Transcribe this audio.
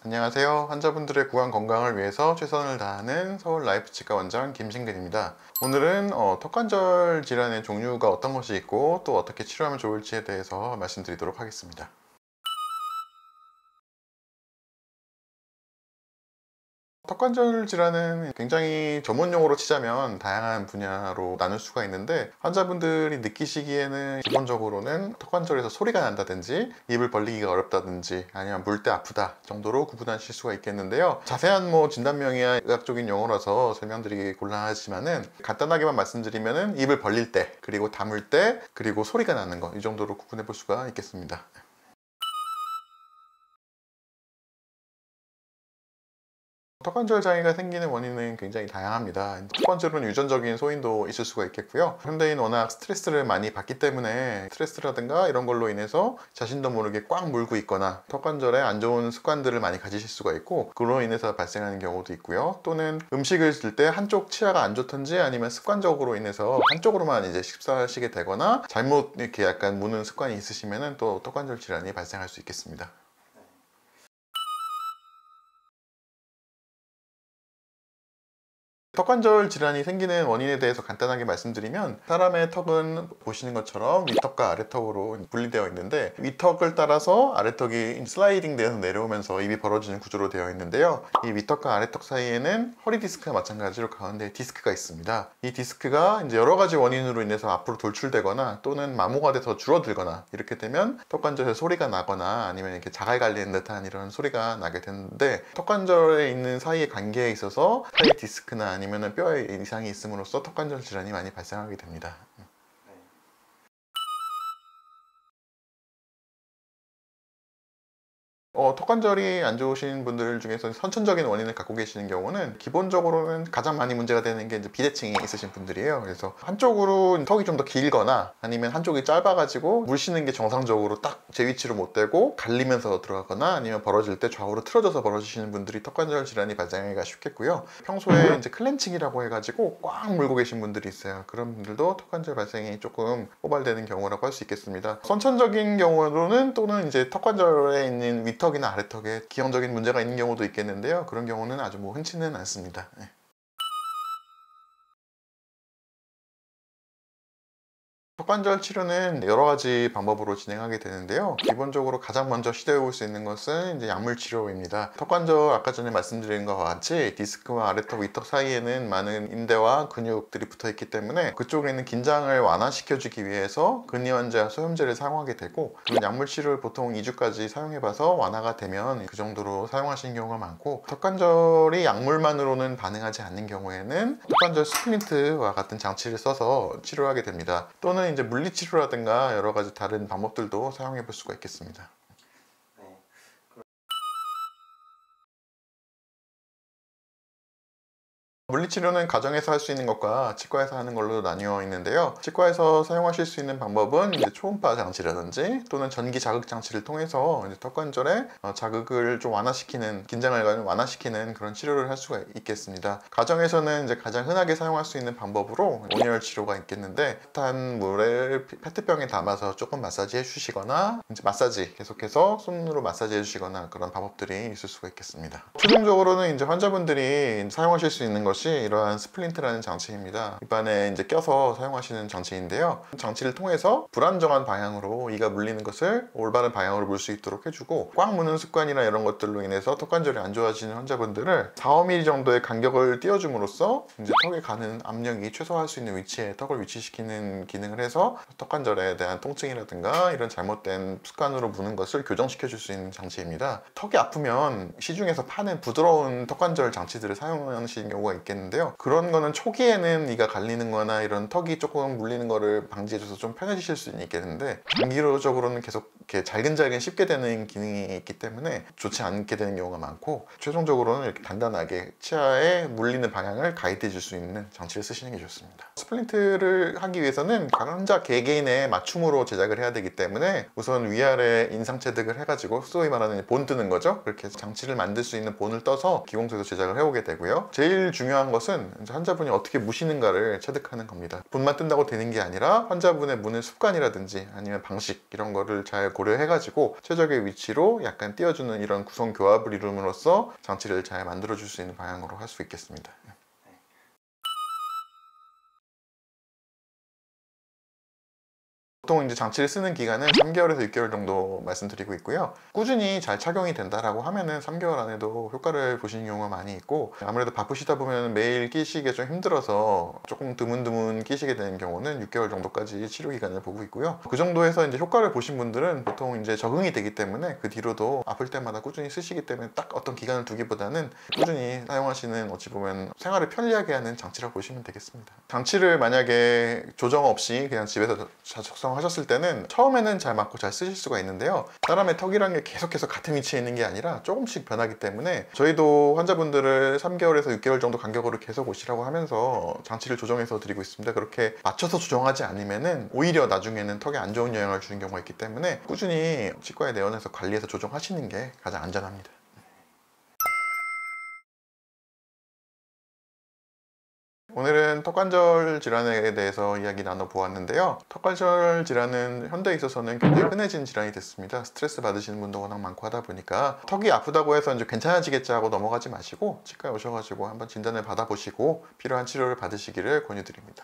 안녕하세요. 환자분들의 구강 건강을 위해서 최선을 다하는 서울 라이프치과 원장 김신근입니다. 오늘은 턱관절 질환의 종류가 어떤 것이 있고 또 어떻게 치료하면 좋을지에 대해서 말씀드리도록 하겠습니다. 턱관절 질환은 굉장히 전문용어로 치자면 다양한 분야로 나눌 수가 있는데, 환자분들이 느끼시기에는 기본적으로는 턱관절에서 소리가 난다든지 입을 벌리기가 어렵다든지 아니면 물 때 아프다 정도로 구분하실 수가 있겠는데요. 자세한 진단명이야 의학적인 용어라서 설명드리기 곤란하지만은 간단하게만 말씀드리면은 입을 벌릴 때, 그리고 다물 때, 그리고 소리가 나는 것, 이 정도로 구분해 볼 수가 있겠습니다. 턱관절 장애가 생기는 원인은 굉장히 다양합니다. 첫 번째로는 유전적인 소인도 있을 수가 있겠고요. 현대인 워낙 스트레스를 많이 받기 때문에 스트레스라든가 이런 걸로 인해서 자신도 모르게 꽉 물고 있거나 턱관절에 안 좋은 습관들을 많이 가지실 수가 있고, 그로 인해서 발생하는 경우도 있고요. 또는 음식을 들 때 한쪽 치아가 안 좋든지 아니면 습관적으로 인해서 한쪽으로만 이제 식사하시게 되거나 잘못 이렇게 약간 무는 습관이 있으시면은 또 턱관절 질환이 발생할 수 있겠습니다. 턱관절 질환이 생기는 원인에 대해서 간단하게 말씀드리면, 사람의 턱은 보시는 것처럼 위턱과 아래턱으로 분리되어 있는데, 위턱을 따라서 아래턱이 슬라이딩 되어서 내려오면서 입이 벌어지는 구조로 되어 있는데요. 이 위턱과 아래턱 사이에는 허리 디스크와 마찬가지로 가운데 디스크가 있습니다. 이 디스크가 이제 여러 가지 원인으로 인해서 앞으로 돌출되거나 또는 마모가 돼서 줄어들거나 이렇게 되면 턱관절에 소리가 나거나 아니면 이렇게 자갈 갈리는 듯한 이런 소리가 나게 되는데, 턱관절에 있는 사이의 관계에 있어서 사이 디스크나 아니면 뼈에 이상이 있음으로써 턱관절 질환이 많이 발생하게 됩니다. 턱관절이 안 좋으신 분들 중에서 선천적인 원인을 갖고 계시는 경우는 기본적으로는 가장 많이 문제가 되는 게 이제 비대칭이 있으신 분들이에요. 그래서 한쪽으로 턱이 좀 더 길거나 아니면 한쪽이 짧아가지고 물 쉬는 게 정상적으로 딱 제 위치로 못 되고 갈리면서 들어가거나 아니면 벌어질 때 좌우로 틀어져서 벌어지시는 분들이 턱관절 질환이 발생하기가 쉽겠고요. 평소에 이제 클렌칭이라고 해가지고 꽉 물고 계신 분들이 있어요. 그런 분들도 턱관절 발생이 조금 고발되는 경우라고 할 수 있겠습니다. 선천적인 경우로는 또는 이제 턱관절에 있는 위턱이나 아래턱에 기형적인 문제가 있는 경우도 있겠는데요. 그런 경우는 아주 흔치는 않습니다. 턱관절 치료는 여러 가지 방법으로 진행하게 되는데요. 기본적으로 가장 먼저 시도해 볼 수 있는 것은 이제 약물 치료입니다. 턱관절, 아까 전에 말씀드린 것과 같이 디스크와 아래턱, 위턱 사이에는 많은 인대와 근육들이 붙어 있기 때문에 그쪽에 있는 긴장을 완화시켜 주기 위해서 근이완제와 소염제를 사용하게 되고, 그런 약물 치료를 보통 2주까지 사용해 봐서 완화가 되면 그 정도로 사용하시는 경우가 많고, 턱관절이 약물만으로는 반응하지 않는 경우에는 턱관절 스플린트와 같은 장치를 써서 치료하게 됩니다. 또는 이제 물리치료라든가 여러 가지 다른 방법들도 사용해 볼 수가 있겠습니다. 물리치료는 가정에서 할 수 있는 것과 치과에서 하는 걸로 나뉘어 있는데요. 치과에서 사용하실 수 있는 방법은 이제 초음파 장치라든지 또는 전기 자극 장치를 통해서 이제 턱관절에 자극을 좀 완화시키는, 긴장을 완화시키는 그런 치료를 할 수가 있겠습니다. 가정에서는 이제 가장 흔하게 사용할 수 있는 방법으로 온열 치료가 있겠는데, 따뜻한 물을 페트병에 담아서 조금 마사지 해주시거나 이제 마사지 계속해서 손으로 마사지 해주시거나 그런 방법들이 있을 수가 있겠습니다. 최종적으로는 이제 환자분들이 사용하실 수 있는 것이 이러한 스플린트라는 장치입니다. 입안에 이제 껴서 사용하시는 장치인데요. 장치를 통해서 불안정한 방향으로 이가 물리는 것을 올바른 방향으로 물 수 있도록 해주고, 꽉 무는 습관이나 이런 것들로 인해서 턱관절이 안 좋아지는 환자분들을 4~5mm 정도의 간격을 띄워줌으로써 이제 턱에 가는 압력이 최소화할 수 있는 위치에 턱을 위치시키는 기능을 해서 턱관절에 대한 통증이라든가 이런 잘못된 습관으로 무는 것을 교정시켜 줄 수 있는 장치입니다. 턱이 아프면 시중에서 파는 부드러운 턱관절 장치들을 사용하시는 경우가 있겠는데요. 그런 거는 초기에는 이가 갈리는 거나 이런 턱이 조금 물리는 거를 방지해줘서 좀 편해지실 수 있겠는데, 장기적으로는 계속 이렇게 잘근잘근 씹게 되는 기능이 있기 때문에 좋지 않게 되는 경우가 많고, 최종적으로는 이렇게 단단하게 치아에 물리는 방향을 가이드해 줄 수 있는 장치를 쓰시는 게 좋습니다. 스플린트를 하기 위해서는 환자 개개인의 맞춤으로 제작을 해야 되기 때문에 우선 위아래 인상 체득을 해가지고 소위 말하는 본 뜨는 거죠. 그렇게 해서 장치를 만들 수 있는 본을 떠서 기공소에서 제작을 해오게 되고요. 제일 중요한 중요한 것은 이제 환자분이 어떻게 무시는가를 체득하는 겁니다. 분만 뜬다고 되는 게 아니라 환자분의 무는 습관이라든지 아니면 방식 이런 거를 잘 고려해가지고 최적의 위치로 약간 띄워주는 이런 구성 교합을 이룸으로써 장치를 잘 만들어줄 수 있는 방향으로 할 수 있겠습니다. 보통 이제 장치를 쓰는 기간은 3개월에서 6개월 정도 말씀드리고 있고요. 꾸준히 잘 착용이 된다라고 하면은 3개월 안에도 효과를 보시는 경우가 많이 있고, 아무래도 바쁘시다 보면 매일 끼시기가 좀 힘들어서 조금 드문드문 끼시게 되는 경우는 6개월 정도까지 치료 기간을 보고 있고요. 그 정도에서 이제 효과를 보신 분들은 보통 이제 적응이 되기 때문에 그 뒤로도 아플 때마다 꾸준히 쓰시기 때문에 딱 어떤 기간을 두기보다는 꾸준히 사용하시는, 어찌 보면 생활을 편리하게 하는 장치라고 보시면 되겠습니다. 장치를 만약에 조정 없이 그냥 집에서 작성하셨을 때는 처음에는 잘 맞고 잘 쓰실 수가 있는데요, 사람의 턱이란 게 계속해서 같은 위치에 있는 게 아니라 조금씩 변하기 때문에 저희도 환자분들을 3개월에서 6개월 정도 간격으로 계속 오시라고 하면서 장치를 조정해서 드리고 있습니다. 그렇게 맞춰서 조정하지 않으면은 오히려 나중에는 턱에 안 좋은 영향을 주는 경우가 있기 때문에 꾸준히 치과에 내원해서 관리해서 조정하시는 게 가장 안전합니다. 오늘은 턱관절 질환에 대해서 이야기 나눠보았는데요. 턱관절 질환은 현대에 있어서는 굉장히 흔해진 질환이 됐습니다. 스트레스 받으시는 분도 워낙 많고 하다 보니까 턱이 아프다고 해서 이제 괜찮아지겠지 하고 넘어가지 마시고 치과에 오셔가지고 한번 진단을 받아보시고 필요한 치료를 받으시기를 권유드립니다.